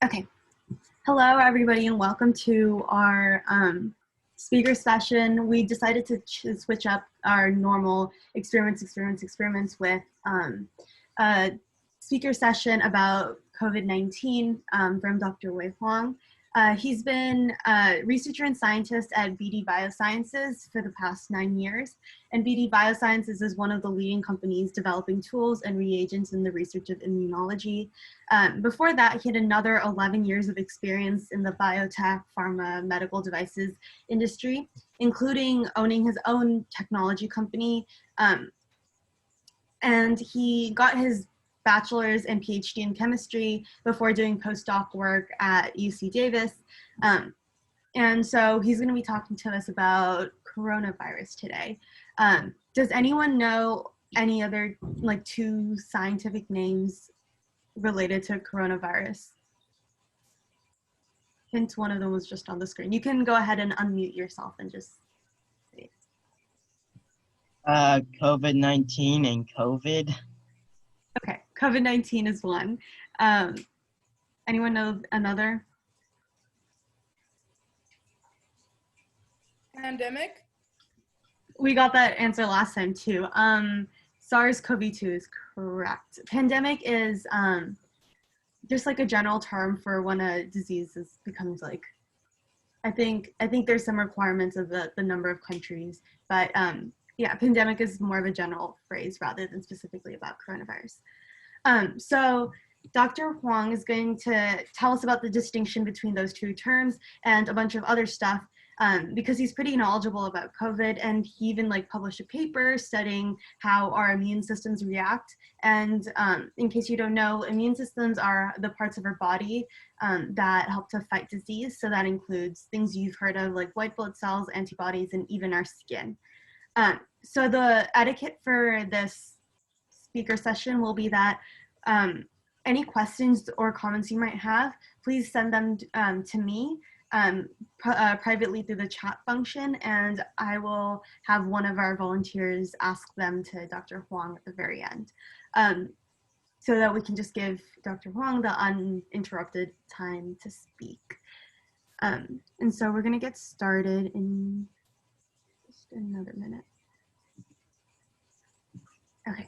Okay. Hello, everybody, and welcome to our speaker session. We decided to switch up our normal experiments with a speaker session about COVID-19 from Dr. Wei Huang. He's been a researcher and scientist at BD Biosciences for the past 9 years, and BD Biosciences is one of the leading companies developing tools and reagents in the research of immunology. Before that, he had another 11 years of experience in the biotech, pharma, medical devices industry, including owning his own technology company. And he got his bachelor's and PhD in chemistry before doing postdoc work at UC Davis. And so he's going to be talking to us about coronavirus today. Does anyone know any other two scientific names related to coronavirus? Hint, one of them was just on the screen. You can go ahead and unmute yourself and just say it. COVID-19 and COVID. Okay, COVID-19 is one. Anyone know another? Pandemic? We got that answer last time too. SARS-CoV-2 is correct. Pandemic is just like a general term for when a disease becomes I think there's some requirements of the number of countries, but yeah, pandemic is more of a general phrase rather than specifically about coronavirus. So Dr. Huang is going to tell us about the distinction between those two terms and a bunch of other stuff because he's pretty knowledgeable about COVID, and he even published a paper studying how our immune systems react. And in case you don't know, immune systems are the parts of our body that help to fight disease. So that includes things you've heard of like white blood cells, antibodies, and even our skin. So the etiquette for this speaker session will be that any questions or comments you might have, please send them to me privately through the chat function, and I will have one of our volunteers ask them to Dr. Huang at the very end, so that we can just give Dr. Huang the uninterrupted time to speak. And so we're going to get started in just another minute. Okay.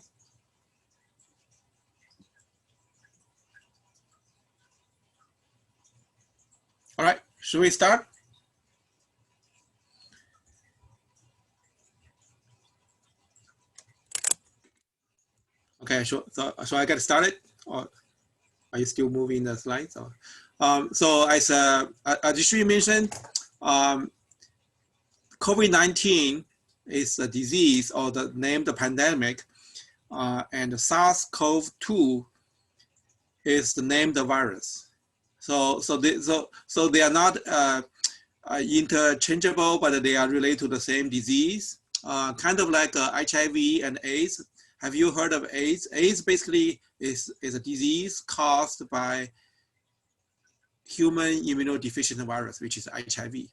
All right, should we start? Okay, so I get started, or are you still moving the slides? Or, so as Adishri mentioned, COVID-19 is a disease, or the name the pandemic, and SARS-CoV-2 is the name the virus. So they are not interchangeable, but they are related to the same disease, kind of like HIV and AIDS. Have you heard of AIDS? AIDS basically is a disease caused by human immunodeficient virus, which is HIV.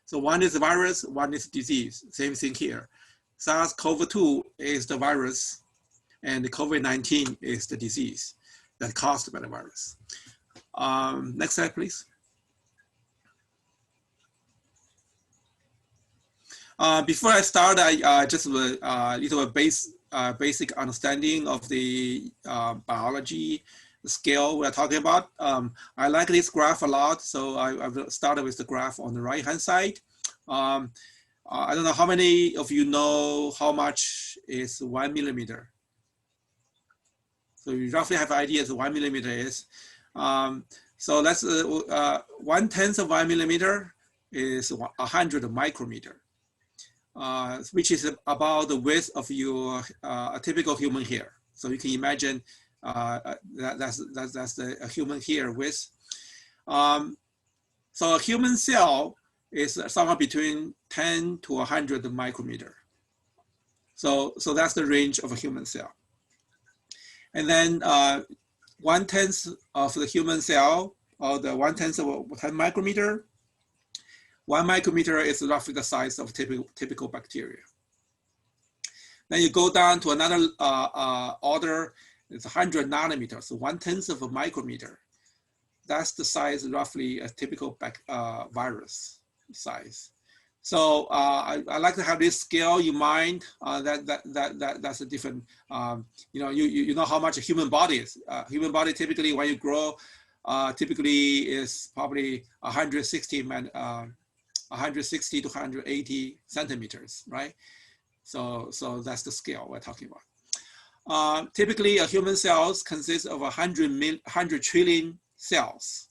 So one is the virus, one is disease. Same thing here. SARS-CoV-2 is the virus, and the COVID-19 is the disease that caused by the virus. Next slide, please. Before I start, I just a little basic understanding of the biology scale we're talking about. I like this graph a lot, so I've started with the graph on the right-hand side. I don't know how many of you know how much is 1 millimeter. So you roughly have an idea what 1 millimeter is. So that's 1/10 of 1 millimeter is 100 micrometer, which is about the width of your a typical human hair. So you can imagine that's a human hair width. So a human cell is somewhere between 10 to 100 micrometer. So that's the range of a human cell. And then 1/10 of the human cell, or the 1/10 of 10 micrometer. 1 micrometer is roughly the size of typical bacteria. Then you go down to another order, it's 100 nanometers, so 1/10 of a micrometer. that's the size, roughly a typical virus size. So I like to have this scale in mind. That's a different. You know how much a human body is. Human body typically, when you grow, typically is probably 160 to 180 centimeters, right? So that's the scale we're talking about. Typically, a human cells consists of 100 trillion cells.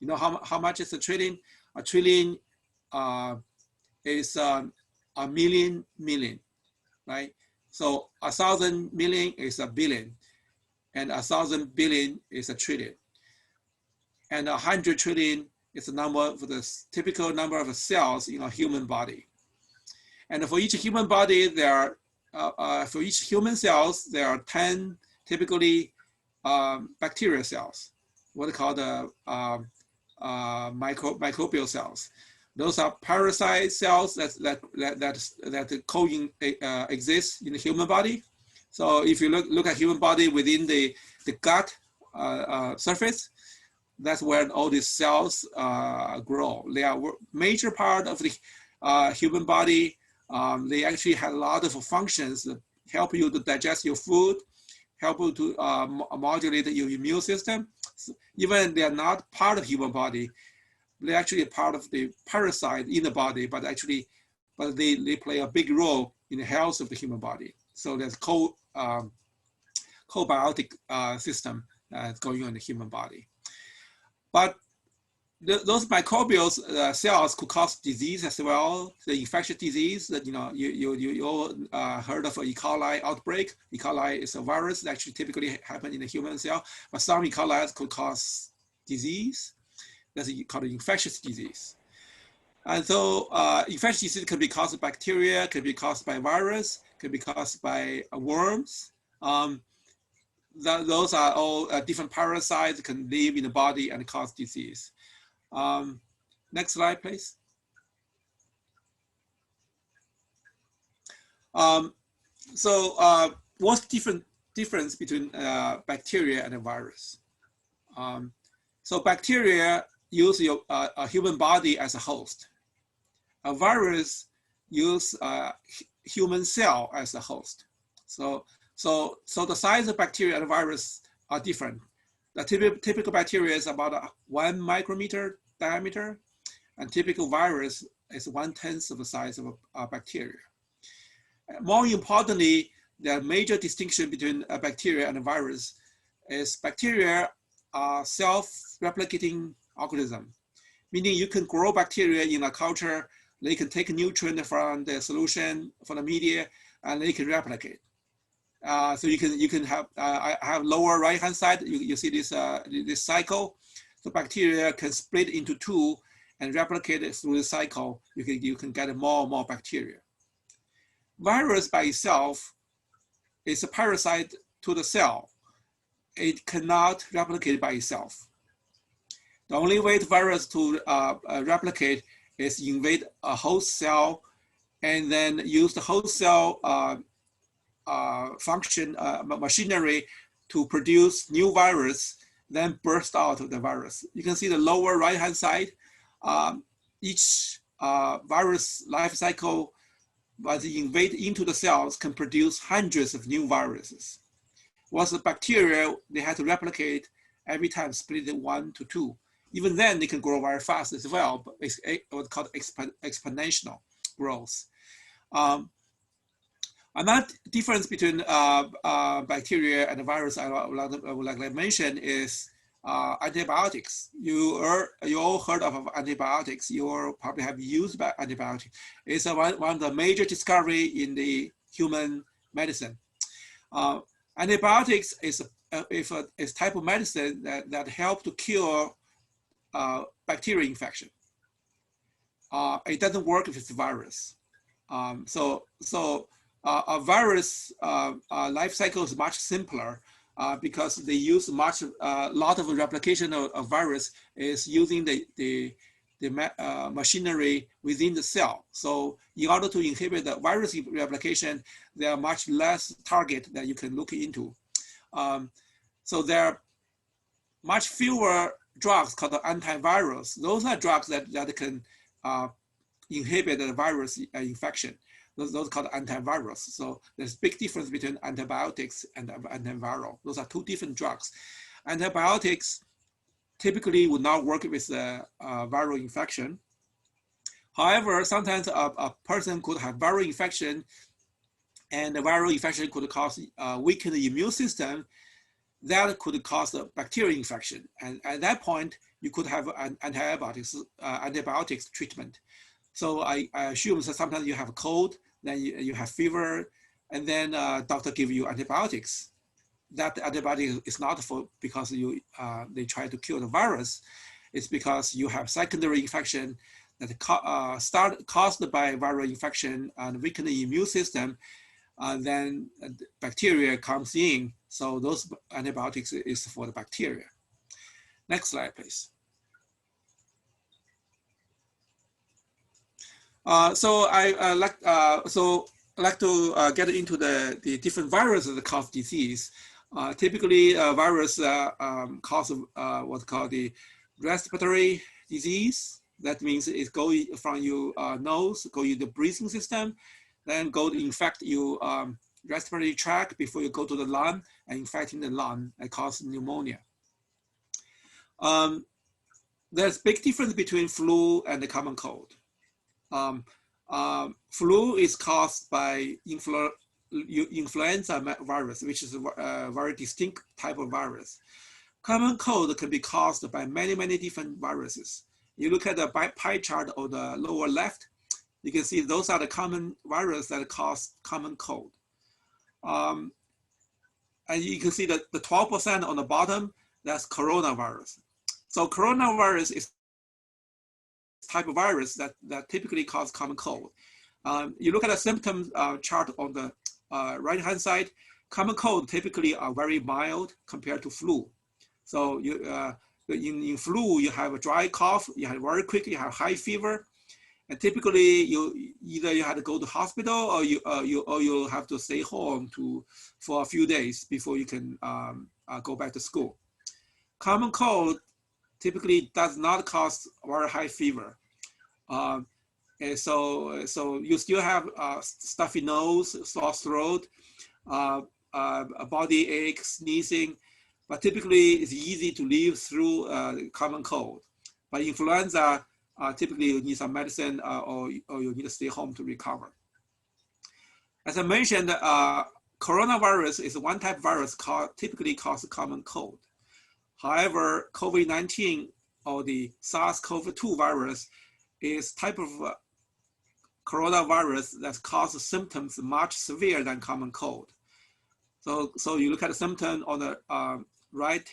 You know how much is a trillion? A trillion is a million, right? So 1,000 million is a billion, and 1,000 billion is a trillion. And 100 trillion is the number for the typical number of cells in a human body. And for each human body, there are for each human cells, there are 10 typically bacterial cells, what are called microbial cells. Those are parasite cells that coexist in the human body. So if you look at human body within the gut surface, that's where all these cells grow. They are major part of the human body. They actually have a lot of functions that help you to digest your food, help you to modulate your immune system. So even they are not part of human body, they're actually a part of the parasite in the body, but they play a big role in the health of the human body. So there's probiotic system going on in the human body. But those microbial cells could cause disease as well. The infectious disease that you all heard of E. coli outbreak. E. coli is a virus that actually typically happens in a human cell, but some E. coli could cause disease. That's called infectious disease. And so infectious disease can be caused by bacteria, can be caused by virus, can be caused by worms. Those are all different parasites that can live in the body and cause disease. Next slide, please. What's the difference between bacteria and a virus? So bacteria use a human body as a host. A virus use a human cell as a host. So the size of bacteria and virus are different. The typical bacteria is about 1 micrometer diameter, and typical virus is 1/10 of the size of a bacteria. More importantly, the major distinction between a bacteria and a virus is bacteria are self-replicating organism, meaning you can grow bacteria in a culture, they can take nutrient from the solution, from the media, and they can replicate. So you can have I have lower right hand side. You see this cycle. The bacteria can split into two and replicate it through the cycle. You can get more and more bacteria. Virus by itself is a parasite to the cell. It cannot replicate by itself. The only way the virus to replicate is invade a host cell and then use the host cell machinery to produce new virus, then burst out of the virus. You can see the lower right-hand side. Each virus life cycle, as it invade into the cells, can produce hundreds of new viruses. Whilst the bacteria, they have to replicate every time, split it 1 to 2. Even then, they can grow very fast as well, but it's what's called exponential growth. Another difference between bacteria and the virus I would like to mention is antibiotics. You all heard of antibiotics. You all probably have used antibiotics. It's one of the major discovery in the human medicine. Antibiotics is a type of medicine that help to cure bacterial infection. It doesn't work if it's a virus. A virus life cycle is much simpler because they use lot of replication of virus is using the machinery within the cell. So in order to inhibit the virus replication, there are much less target that you can look into. So there are much fewer drugs called antivirals. Those are drugs that can inhibit the virus infection. Those are called antivirals. So there's a big difference between antibiotics and antiviral. Those are two different drugs. Antibiotics typically would not work with viral infection. However, sometimes a person could have viral infection, and the viral infection could cause weakened immune system. That could cause a bacterial infection. And at that point, you could have an antibiotics treatment. So I assume that sometimes you have a cold, then you have fever, and then doctor give you antibiotics. That antibiotic is not because they try to kill the virus. It's because you have secondary infection that caused by viral infection and weakened the immune system. Then bacteria comes in. So those antibiotics is for the bacteria. Next slide, please. So I like to get into the different viruses that cause disease. Typically, virus cause what's called the respiratory disease. That means it's going from your nose, go in the breathing system, then go to infect your respiratory tract before you go to the lung and infecting the lung and cause pneumonia. There's big difference between flu and the common cold. Flu is caused by influenza virus, which is a very distinct type of virus. Common cold can be caused by many, many different viruses. You look at the pie chart on the lower left, you can see those are the common viruses that cause common cold. And you can see that the 12% on the bottom, that's coronavirus. So coronavirus is type of virus that typically cause common cold. You look at the symptom chart on the right-hand side, common cold typically are very mild compared to flu. So in flu, you have a dry cough, you have very quick, you have high fever, and typically you have to go to hospital or you have to stay home for a few days before you can go back to school. Common cold typically does not cause very high fever. And so you still have stuffy nose, sore throat, body ache, sneezing, but typically it's easy to live through common cold. But influenza, typically you need some medicine or you need to stay home to recover. As I mentioned, coronavirus is one type of virus typically causes common cold. However, COVID-19 or the SARS-CoV-2 virus is type of coronavirus that causes symptoms much severe than common cold. So you look at the symptom on the right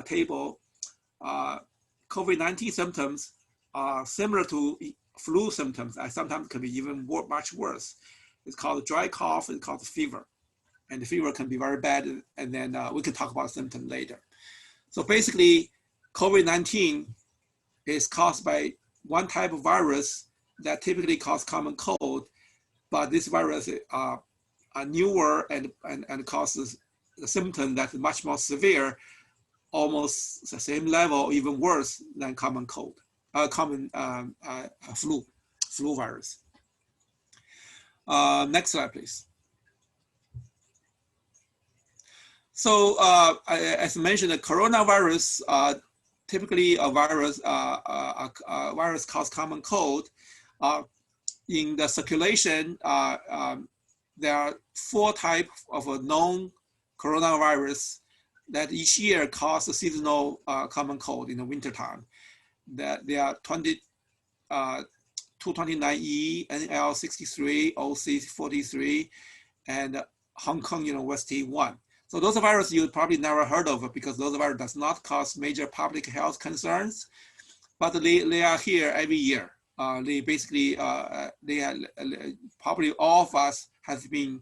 table, COVID-19 symptoms are similar to flu symptoms and sometimes can be even much worse. It's called dry cough, it's called fever. And the fever can be very bad, and then we can talk about symptoms later. So basically, COVID-19 is caused by one type of virus that typically causes common cold, but this virus are newer and causes a symptom that's much more severe, almost the same level, even worse than common cold, common flu virus. Next slide, please. So as mentioned, the coronavirus typically a virus causes common cold. In the circulation, there are 4 types of known coronavirus that each year cause a seasonal common cold in the wintertime. That there are 229E, NL63, OC43, and Hong Kong University 1. So those are viruses you probably never heard of because those viruses does not cause major public health concerns, but they are here every year. They basically, probably all of us have been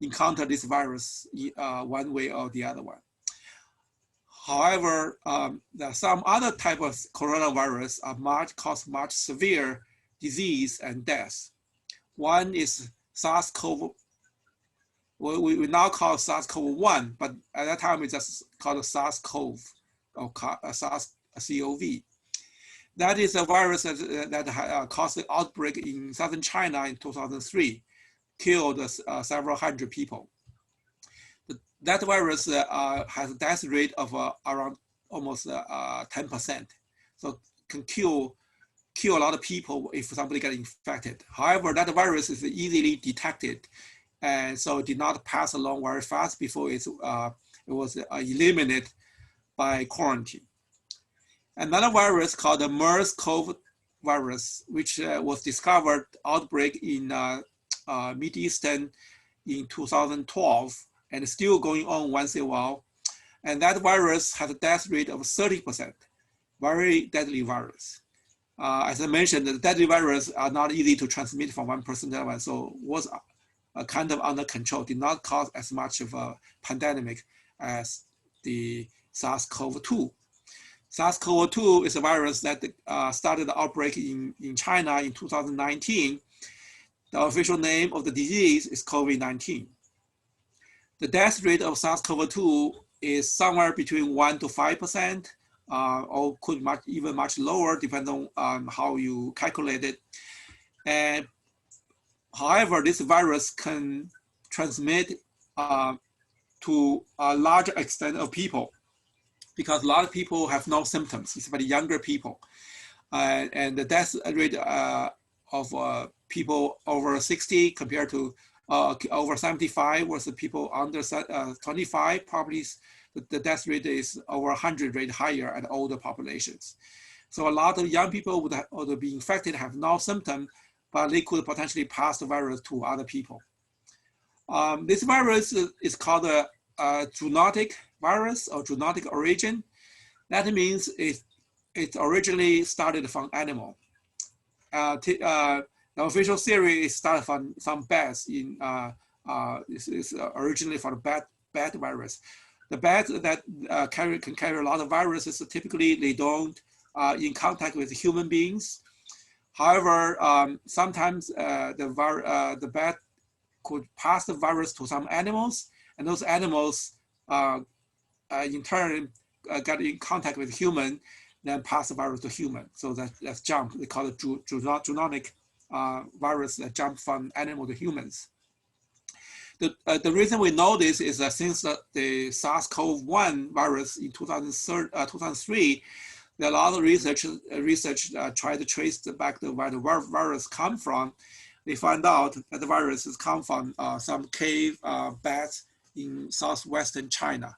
encountered this virus one way or the other one. However, there are some other type of coronavirus cause much severe disease and death. One is SARS-CoV. We now call SARS-CoV-1, but at that time we just called it SARS-CoV or SARS CoV. That is a virus that caused the outbreak in southern China in 2003, killed several hundred people. That virus has a death rate of around almost 10%. So can kill a lot of people if somebody gets infected. However, that virus is easily detected, and so it did not pass along very fast before it was eliminated by quarantine. Another virus called the MERS-CoV virus, which was discovered outbreak in Mid-Eastern in 2012, and still going on once in a while. And that virus has a death rate of 30%, very deadly virus. As I mentioned, the deadly virus are not easy to transmit from one person to another, so was kind of under control, did not cause as much of a pandemic as the SARS-CoV-2. SARS-CoV-2 is a virus that started the outbreak in China in 2019. The official name of the disease is COVID-19. The death rate of SARS-CoV-2 is somewhere between 1 to 5%, or could even much lower, depending on how you calculate it. And however, this virus can transmit to a larger extent of people, because a lot of people have no symptoms, especially younger people. And the death rate of people over 60 compared to over 75 versus people under 25, probably the death rate is over 100 rate higher at older populations. So a lot of young people would be infected, have no symptom, but they could potentially pass the virus to other people. This virus is called a zoonotic virus or zoonotic origin. That means it originally started from animal. The official theory is started from some bats is originally from the bat virus. The bats that can carry a lot of viruses, so typically they don't in contact with human beings. However, sometimes the bat could pass the virus to some animals, and those animals in turn got in contact with human, then pass the virus to human. So that's jump. They call it zoonotic virus that jump from animal to humans. The reason we know this is that since the SARS-CoV-1 virus in 2003, there are a lot of research tried to trace back where the virus come from. They found out that the virus has come from some cave bats in southwestern China.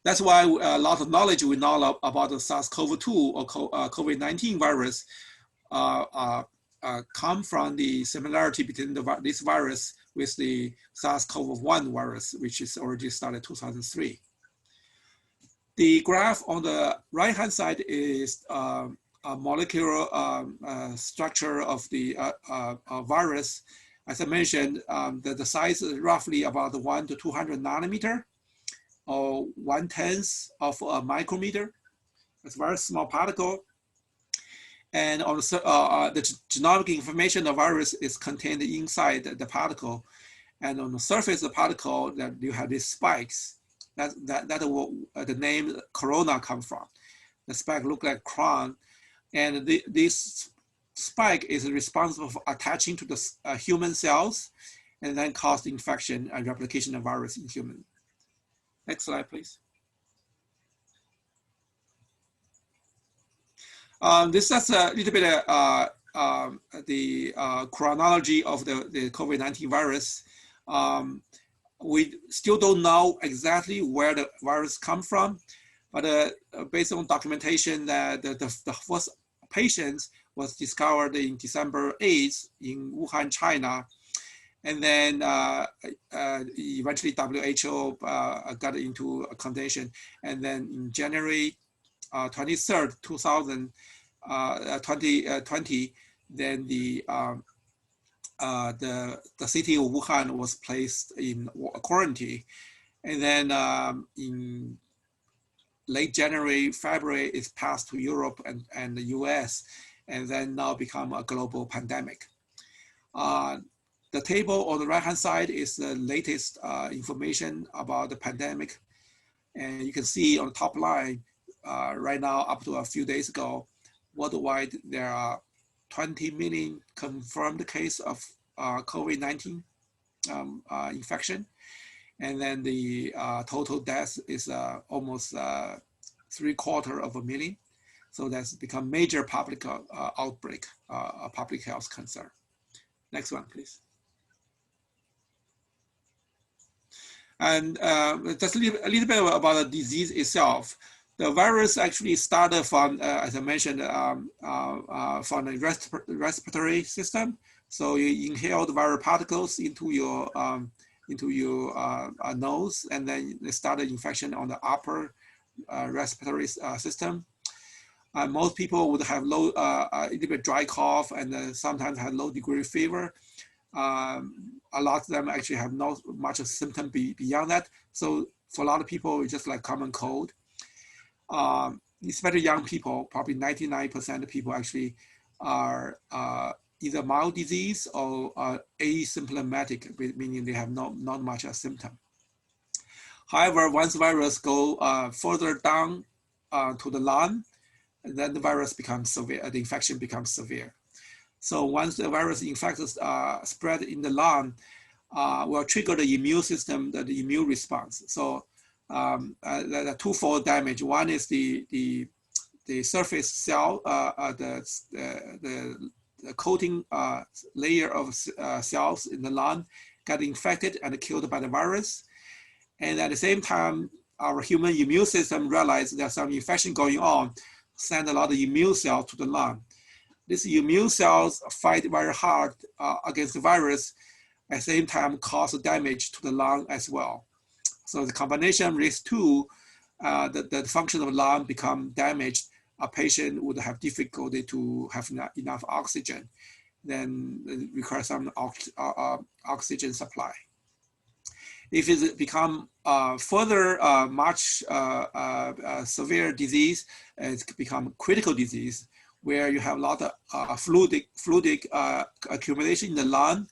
That's why a lot of knowledge we know about the SARS-CoV-2 or COVID-19 virus come from the similarity between this virus with the SARS-CoV-1 virus, which is already started 2003. The graph on the right-hand side is a molecular structure of the virus. As I mentioned, the size is roughly about 1 to 200 nanometer, or 1/10 of a micrometer. It's a very small particle. And on the genomic information of virus is contained inside the particle. And on the surface of the particle, that you have these spikes. That's the name corona come from. The spike look like crown. And this spike is responsible for attaching to the human cells and then cause infection and replication of virus in human. Next slide, please. This is a little bit the chronology of the COVID-19 virus. We still don't know exactly where the virus come from, but based on documentation that the first patients was discovered in December 8th in Wuhan, China. And then eventually WHO got into a condition. And then in January 23rd, 2020, then the city of Wuhan was placed in quarantine. And then in late January, February, it's passed to Europe and the US, and then now become a global pandemic. The table on the right-hand side is the latest information about the pandemic. And you can see on the top line, right now, up to a few days ago, worldwide, there are 20 million confirmed cases of COVID-19 infection. And then the total death is almost 750,000. So that's become major public outbreak, a public health concern. Next one, please. And just a little bit about the disease itself. The virus actually started from, as I mentioned, from the respiratory system. So you inhale the viral particles into your nose, and then they started infection on the upper respiratory system. Most people would have low, a little bit dry cough, and sometimes have low degree fever. A lot of them actually have not much of symptom beyond that. So for a lot of people, it's just like common cold. Especially young people, probably 99% of people actually are either mild disease or asymptomatic, meaning they have not much of a symptom. However, once the virus go further down to the lung, then the virus becomes severe, the infection becomes severe. So once the virus infects spread in the lung, will trigger the immune system, the immune response. So the twofold damage. One is the surface cell, the coating layer of cells in the lung got infected and killed by the virus. And at the same time, our human immune system realized there's some infection going on, send a lot of immune cells to the lung. These immune cells fight very hard against the virus, at the same time cause damage to the lung as well. So the combination of these two, the function of the lung become damaged. A patient would have difficulty to have enough oxygen, then require some oxygen supply. If it become further much severe disease, it's become critical disease, where you have a lot of fluidic accumulation in the lung,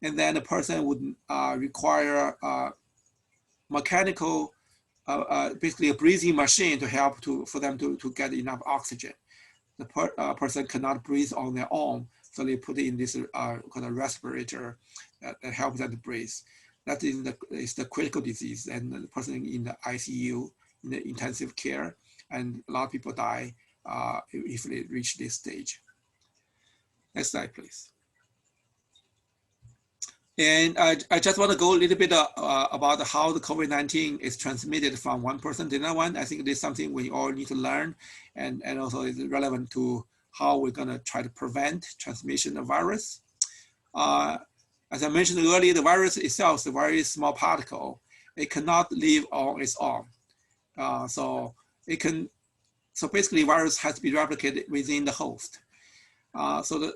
and then the person would require mechanical, basically a breathing machine to help for them to get enough oxygen. The person cannot breathe on their own, so they put it in this kind of respirator that helps them to breathe. That is the critical disease, and the person in the ICU, in the intensive care, and a lot of people die if they reach this stage. Next slide, please. And I just want to go a little bit about how the COVID-19 is transmitted from one person to another one. I think this is something we all need to learn, and also is relevant to how we're going to try to prevent transmission of virus. As I mentioned earlier, the virus itself is a very small particle. It cannot live on its own. So basically, virus has to be replicated within the host. So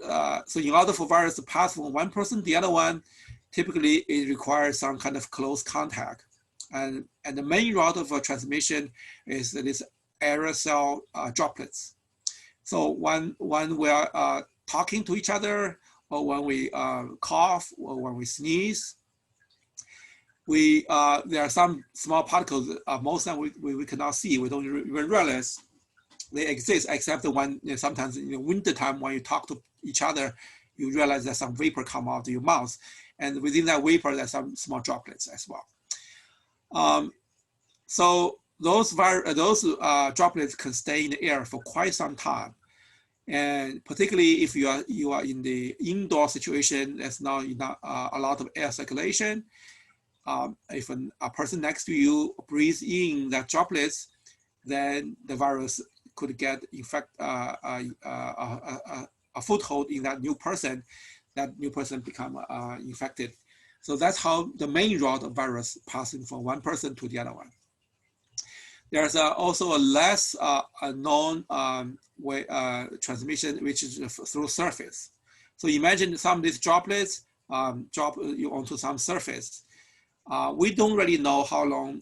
in order for virus to pass from one person to the other one, typically it requires some kind of close contact. And the main route of transmission is this aerosol droplets. So when we are talking to each other, or when we cough, or when we sneeze, there are some small particles, most of them we cannot see, we don't even realize they exist, except when sometimes in the winter time when you talk to each other, you realize there's some vapor come out of your mouth, and within that vapor there's some small droplets as well. So those droplets can stay in the air for quite some time, and particularly if you are in the indoor situation, there's not a lot of air circulation. If a person next to you breathes in that droplets, then the virus could get a foothold in that new person. That new person become infected. So that's how the main route of virus passing from one person to the other one. There's also a less known way transmission, which is through surface. So imagine some of these droplets drop you onto some surface. We don't really know how long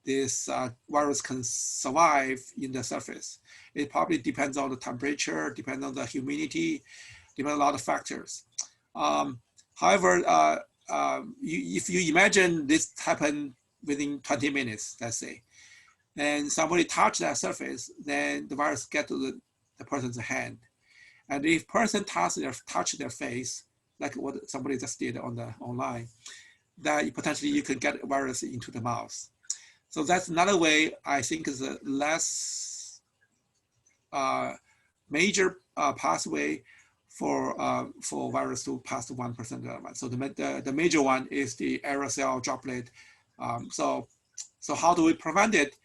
this virus can survive in the surface. It probably depends on the temperature, depends on the humidity, depends on a lot of factors. However, if you imagine this happen within 20 minutes, let's say, and somebody touch that surface, then the virus get to the person's hand. And if person touch their face, like what somebody just did on the online, that potentially you can get a virus into the mouth. So that's another way I think is a less major pathway for virus to pass to one person to another. So the major one is the aerosol droplet. So how do we prevent it?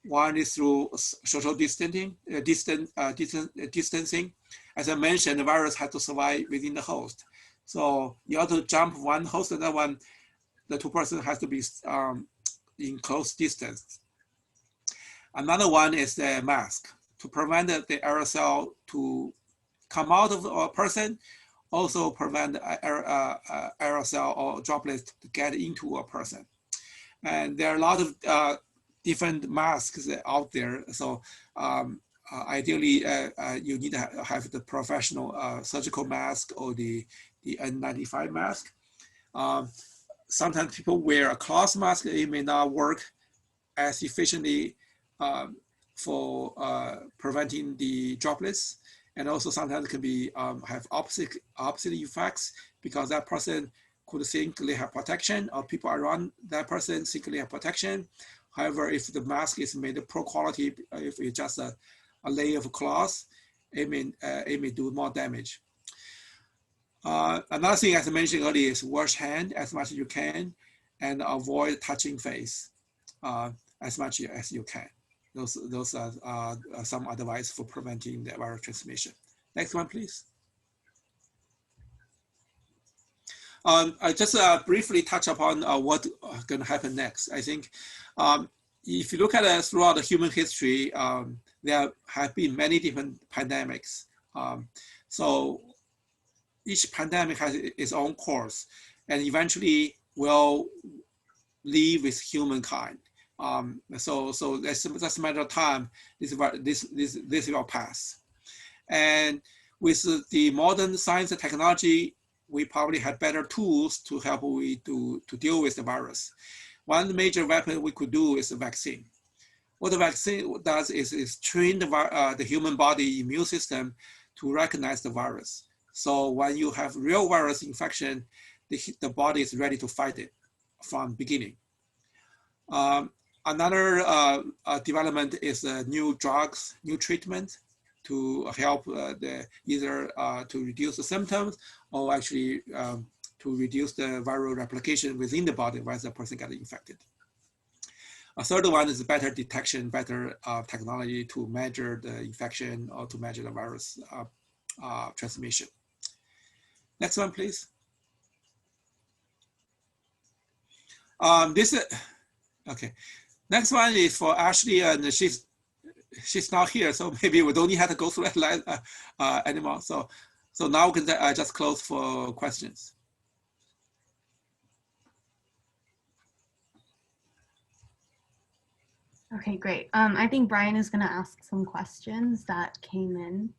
One is through social distancing. As I mentioned, the virus has to survive within the host. So you have to jump one host to another one. The two persons has to be in close distance. Another one is the mask to prevent the aerosol to come out of a person, also prevent aerosol or droplets to get into a person. And there are a lot of different masks out there. So ideally, you need to have the professional surgical mask or the N95 mask. Sometimes people wear a cloth mask. It may not work as efficiently for preventing the droplets. And also sometimes it can be have opposite effects, because that person could think they have protection, or people around that person think they have protection. However, if the mask is made of poor quality, if it's just a layer of cloth, it may do more damage. Another thing, as I mentioned earlier, is wash hand as much as you can, and avoid touching face as much as you can. Those are some advice for preventing the viral transmission. Next one, please. I just briefly touch upon what's going to happen next. I think if you look at it throughout the human history, there have been many different pandemics. So each pandemic has its own course, and eventually will leave with humankind. So that's a matter of time. This will pass. And with the modern science and technology, we probably have better tools to help to deal with the virus. One major weapon we could do is a vaccine. What the vaccine does is train the human body immune system to recognize the virus. So when you have real virus infection, the body is ready to fight it from beginning. Another development is new drugs, new treatment to help either to reduce the symptoms, or actually to reduce the viral replication within the body once the person got infected. A third one is better detection, better technology to measure the infection or to measure the virus transmission. Next one, please. Okay. Next one is for Ashley, and she's not here, so maybe we don't need to go through that anymore. So now we can just close for questions. Okay, great. I think Brian is going to ask some questions that came in.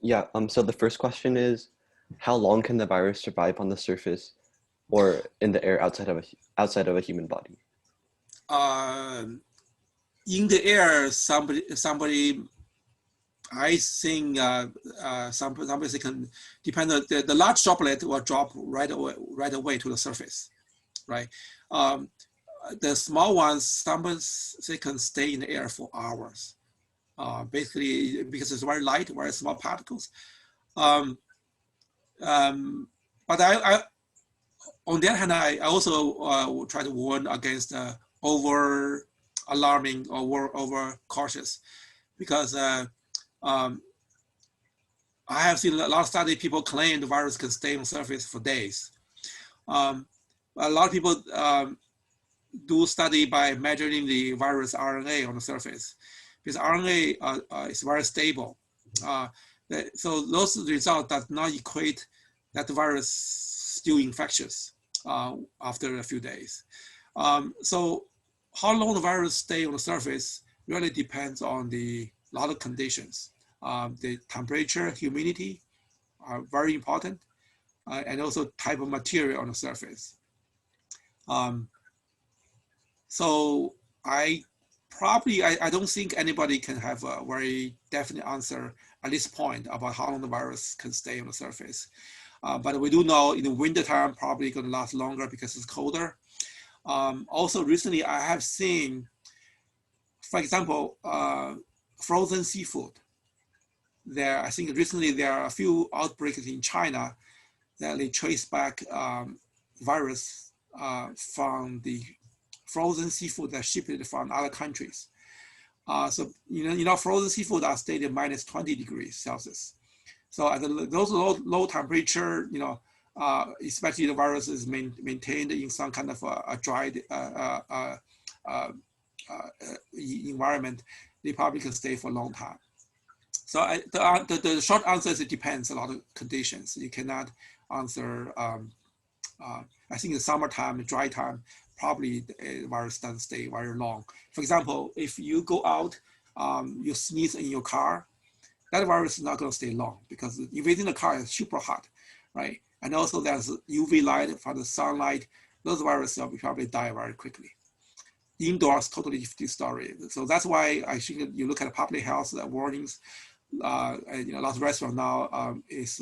Yeah, so the first question is, how long can the virus survive on the surface or in the air outside of a human body? In the air, somebody I think somebody can depend on the large droplet will drop right away to the surface, right? The small ones, somebody can stay in the air for hours. Basically, because it's very light, very small particles. But I on the other hand, I also try to warn against over alarming or over cautious, because I have seen a lot of studies, people claim the virus can stay on the surface for days. A lot of people do study by measuring the virus RNA on the surface, because RNA is very stable. So those results does not equate that the virus still infectious after a few days. So how long the virus stay on the surface really depends on a lot of conditions. The temperature, humidity are very important, and also type of material on the surface. So I probably, I don't think anybody can have a very definite answer at this point about how long the virus can stay on the surface. But we do know in the wintertime, probably going to last longer because it's colder. Also, recently I have seen, for example, frozen seafood. I think recently there are a few outbreaks in China that they trace back virus from the frozen seafood that shipped from other countries. So frozen seafood are stayed at minus 20 degrees Celsius. So at those low temperature, especially the virus is maintained in some kind of a dried environment, they probably can stay for a long time. So the short answer is it depends a lot of conditions. You cannot answer. I think in summertime, dry time, probably the virus doesn't stay very long. For example, if you go out, you sneeze in your car, that virus is not going to stay long because within the car is super hot, right? And also there's UV light from the sunlight. Those viruses will probably die very quickly. Indoors, totally different story. So that's why I think you look at public health warnings. A lot of restaurants now is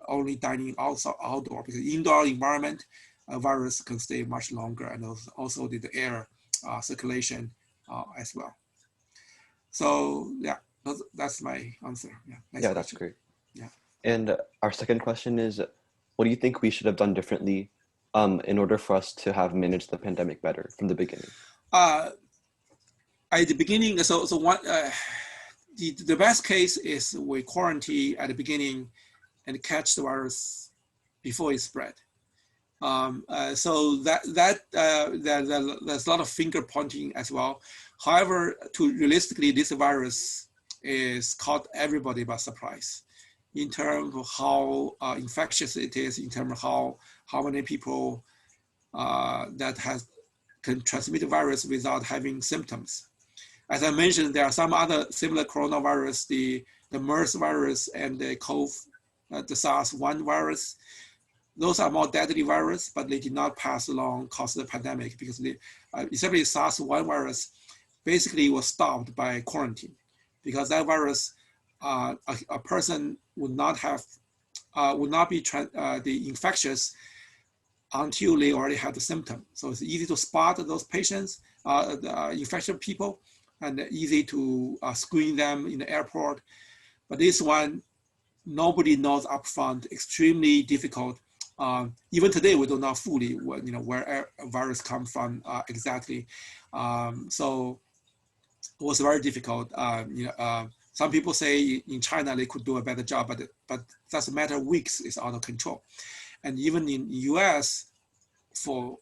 only dining outdoor because indoor environment, a virus can stay much longer, and also the air circulation as well. So yeah, that's my answer. Yeah, that's great. Yeah. And our second question is, what do you think we should have done differently in order for us to have managed the pandemic better from the beginning? At the beginning, the best case is we quarantine at the beginning and catch the virus before it spread. So there's a lot of finger pointing as well. However, realistically, this virus is caught everybody by surprise in terms of how infectious it is, in terms of how many people that can transmit the virus without having symptoms. As I mentioned, there are some other similar coronavirus, the MERS virus and the the SARS-1 virus. Those are more deadly virus, but they did not pass along cause of the pandemic because especially SARS-1 virus basically was stopped by quarantine because that virus, a person would not be the infectious until they already had the symptom. So it's easy to spot those patients, the infected people, and easy to screen them in the airport. But this one, nobody knows upfront, extremely difficult. Even today, we don't know fully where a virus comes from exactly. So it was very difficult. Some people say in China they could do a better job, but that's a matter of weeks. It's out of control. And even in the US, for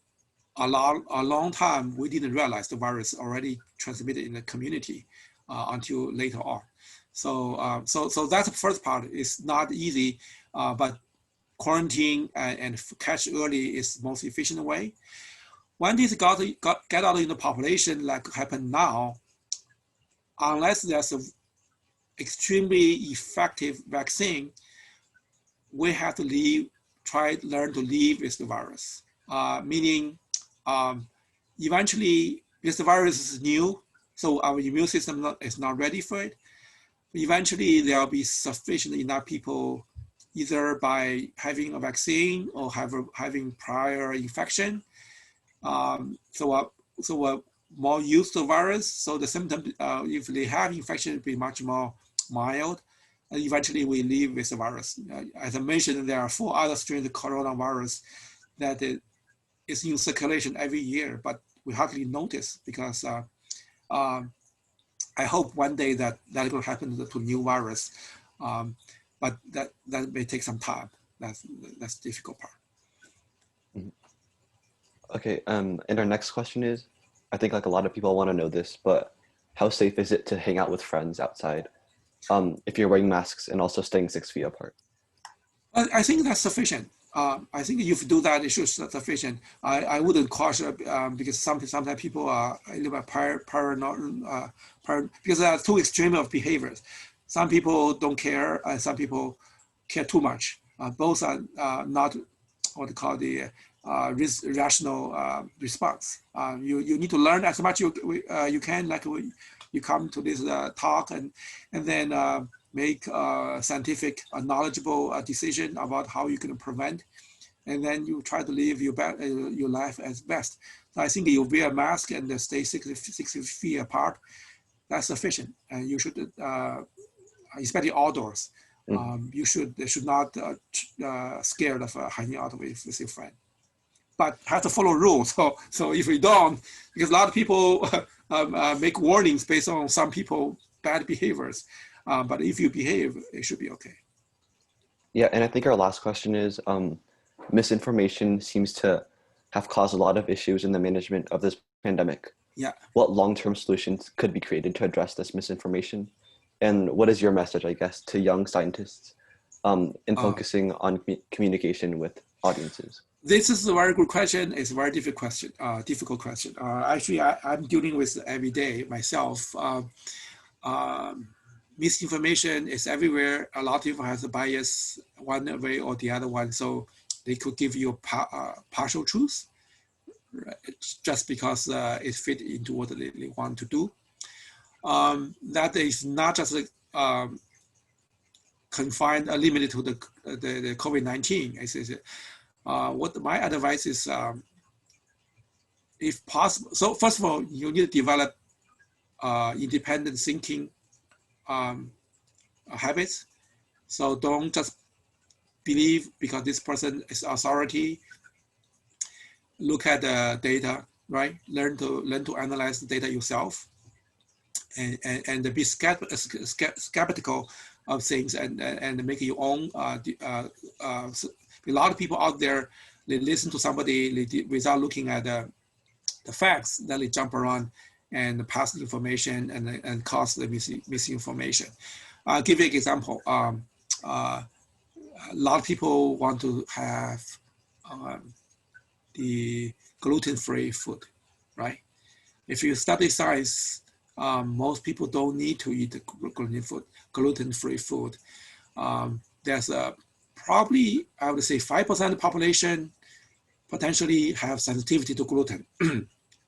a long time, we didn't realize the virus already transmitted in the community until later on. So that's the first part. It's not easy, but quarantine and catch early is the most efficient way. When this get out in the population, like happened now, unless there's an extremely effective vaccine, we have to learn to live with the virus. Meaning, eventually, because the virus is new, so our immune system is not ready for it. Eventually, there will be sufficient enough people, either by having a vaccine or having prior infection. So we're more used to the virus. So the symptom, if they have infection, will be much more mild. And eventually, we live with the virus. As I mentioned, there are 4 other strains of coronavirus that is in circulation every year, but we hardly notice because I hope one day that will happen to new virus, but that may take some time. That's the difficult part. Okay, and our next question is, I think like a lot of people want to know this, but how safe is it to hang out with friends outside if you're wearing masks and also staying 6 feet apart? I think that's sufficient. I think if you do that, it should be sufficient. I wouldn't caution because sometimes people are a little bit paranoid because there are 2 extremes of behaviors. Some people don't care, and some people care too much. Both are not what they call the rational response. You need to learn as much you can, like you come to this talk and then make scientific, knowledgeable decision about how you can prevent, and then you try to live your life as best. So I think you wear a mask and stay 6 feet apart. That's sufficient, and you should, especially outdoors. You should not scared of hanging out with your friend, but have to follow rules. So if we don't, because a lot of people make warnings based on some people bad behaviors, but if you behave, it should be okay. Yeah, and I think our last question is, misinformation seems to have caused a lot of issues in the management of this pandemic. Yeah. What long-term solutions could be created to address this misinformation? And what is your message, I guess, to young scientists in focusing on communication with audiences? This is a very good question. It's a very difficult question. Actually, I'm dealing with it every day myself. Misinformation is everywhere. A lot of people have a bias one way or the other one. So they could give you partial truth, right? Just because it fit into what they want to do. That is not just confined or limited to the COVID-19. What my advice is, if possible, so first of all, you need to develop independent thinking habits. So don't just believe because this person is authority. Look at the data, right? Learn to analyze the data yourself, and be skeptical of things, and make your own. A lot of people out there, they listen to somebody without looking at the facts. Then they jump around and pass the information and cause the misinformation. I'll give you an example. A lot of people want to have the gluten-free food, right? If you study science, most people don't need to eat gluten-free food. There's probably, I would say, 5% of the population potentially have sensitivity to gluten.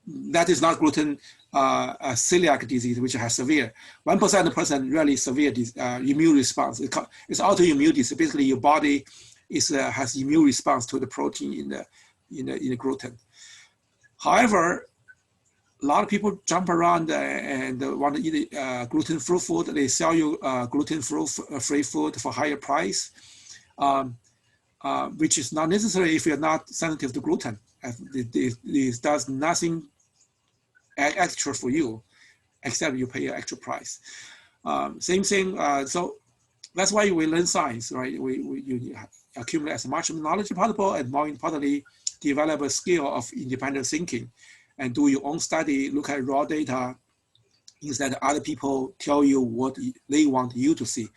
That is not gluten celiac disease, which has severe. 1% of the person really severe immune response. It's autoimmune disease. Basically, your body has immune response to the protein in the gluten. However, a lot of people jump around and want to eat gluten-free food. They sell you gluten-free food for higher price, which is not necessary if you're not sensitive to gluten. It does nothing extra for you, except you pay an extra price. Same thing. So that's why we learn science, right? You accumulate as much knowledge as possible, and more importantly, develop a skill of independent thinking, and do your own study. Look at raw data instead of other people tell you what they want you to see,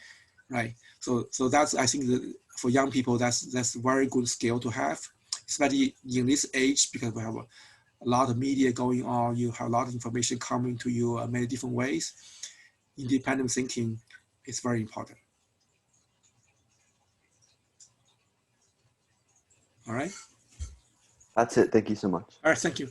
right? So that's, I think, for young people, that's a very good skill to have, especially in this age, because we have a lot of media going on. You have a lot of information coming to you many different ways. Independent thinking is very important. All right. That's it. Thank you so much. All right. Thank you.